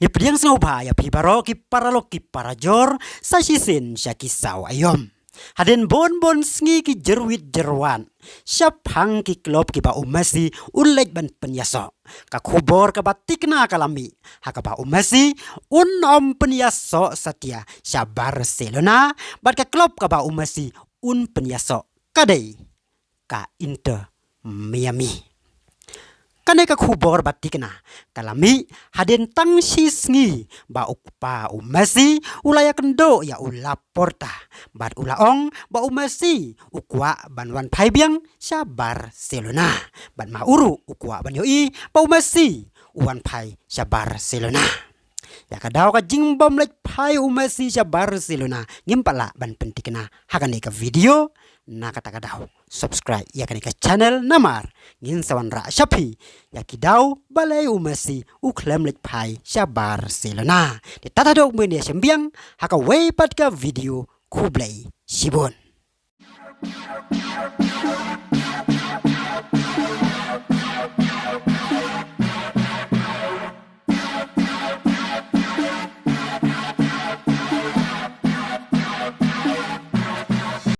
Ipriang snowba ya pibaro ki paralo ki parajor sa sisin siya ki saw ayom. Haden bon sngi ki jerwit jerwan. Siap hang ki klop ki ba umasi ulej ban penyaso. Ka kubor ka batik na kalami. Haka ba umasi om penyaso satia siya Barcelona. Bat ka klop ka ba umasi penyaso kadai ka Inter Miami. Kanai ka kubor batik na kalami haden tang sisngi ba ukpa umasi ulaya kendo ya ulaporta bat ulaong ba umasi ukwa banwan paibiang sya Barcelona bat mauru ukwa ban yoi ba umasi uwan pai sya Barcelona ya kadau ka jingbom lek pai umasi sya Barcelona ngimpala ban pentikna hakane ka video na kata kadau subscribe ya kan ka channel namar ngin sawan ra shapi ya kidau balai umasi uklem lek pai sya Barcelona de tata dok mene sembiang haka weipat ka video kublai sibon.